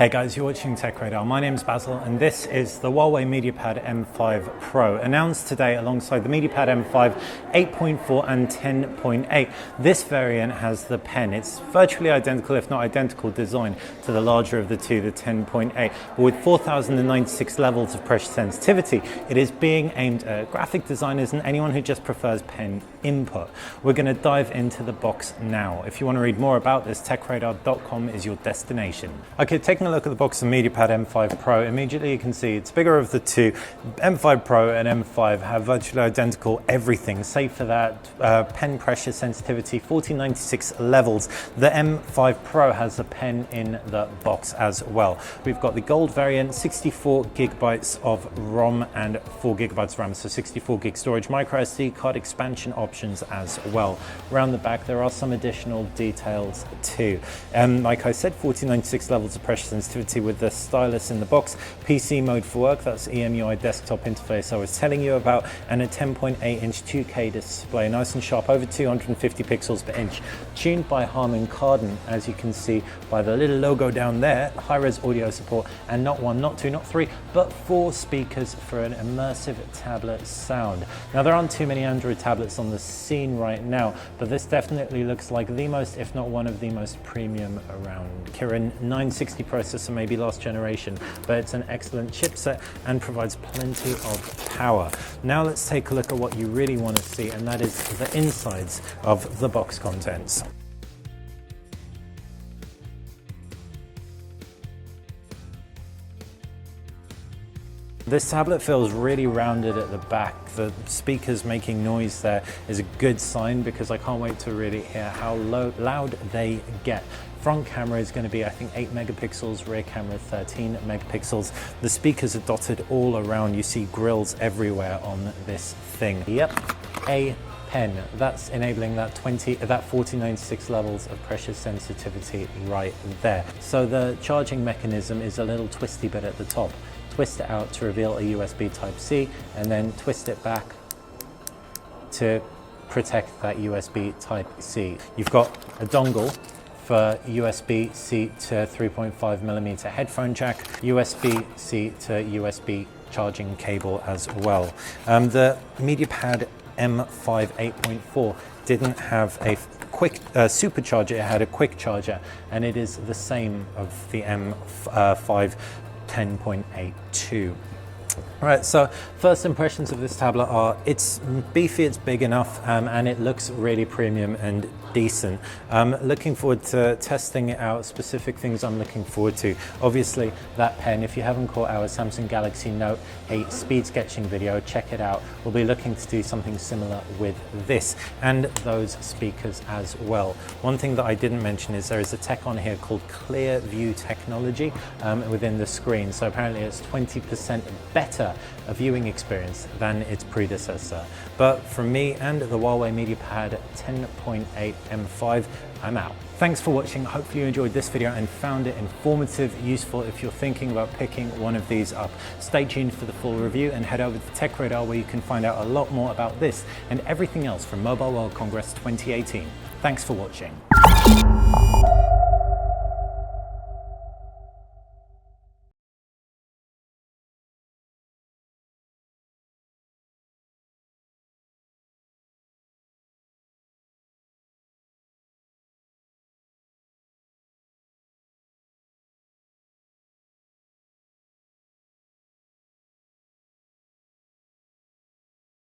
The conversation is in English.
Hey guys, you're watching Tech Radar. My name's Basil and this is the Huawei MediaPad M5 Pro, announced today alongside the MediaPad M5 8.4 and 10.8. This variant has the pen. It's virtually identical, if not identical design to the larger of the two, the 10.8. But with 4096 levels of pressure sensitivity, it is being aimed at graphic designers and anyone who just prefers pen input. We're going to dive into the box now. If you want to read more about this, techradar.com is your destination. Okay, taking a look at the box of MediaPad M5 Pro, immediately you can see it's bigger of the two. M5 Pro and M5 have virtually identical everything, save for that pen pressure sensitivity, 4096 levels. The M5 Pro has a pen in the box as well. We've got the gold variant, 64 gigabytes of ROM and 4 gigabytes of RAM, so 64 gig storage, micro SD card expansion options as well. Around the back there are some additional details too. Like I said, 4096 levels of pressure sensitivity with the stylus in the box, PC mode for work, that's EMUI desktop interface I was telling you about, and a 10.8 inch 2K display, nice and sharp, over 250 pixels per inch, tuned by Harman Kardon, as you can see by the little logo down there. High-res audio support, and not one, not two, not three, but 4 speakers for an immersive tablet sound. Now there aren't too many Android tablets on the scene right now, but this definitely looks like the most, if not one of the most premium around. Kirin 960 processor, maybe last generation, but it's an excellent chipset and provides plenty of power. Now let's take a look at what you really want to see, and that is the insides of the box contents. This tablet feels really rounded at the back. The speakers making noise there is a good sign, because I can't wait to really hear how loud they get. Front camera is going to be, I think, 8 megapixels, rear camera 13 megapixels. The speakers are dotted all around. You see grills everywhere on this thing. Yep, a pen. That's enabling that 4096 levels of pressure sensitivity right there. So the charging mechanism is a little twisty bit at the top. Twist it out to reveal a USB Type-C, and then twist it back to protect that USB Type-C. You've got a dongle for USB-C to 3.5mm headphone jack, USB-C to USB charging cable as well. The MediaPad M5 8.4 didn't have a quick supercharger, it had a quick charger, and it is the same of the M5 10.82. All right, so first impressions of this tablet are it's beefy, it's big enough, and it looks really premium and decent. Looking forward to testing it out. Specific things I'm looking forward to. Obviously, that pen. If you haven't caught our Samsung Galaxy Note 8 speed sketching video, check it out. We'll be looking to do something similar with this, and those speakers as well. One thing that I didn't mention is there is a tech on here called Clear View technology within the screen. So apparently it's 20% better a viewing experience than its predecessor. But from me and the Huawei MediaPad 10.8 M5, I'm out. Thanks for watching. Hopefully you enjoyed this video and found it informative, useful if you're thinking about picking one of these up. Stay tuned for the full review and head over to Tech Radar, where you can find out a lot more about this and everything else from Mobile World Congress 2018. Thanks for watching.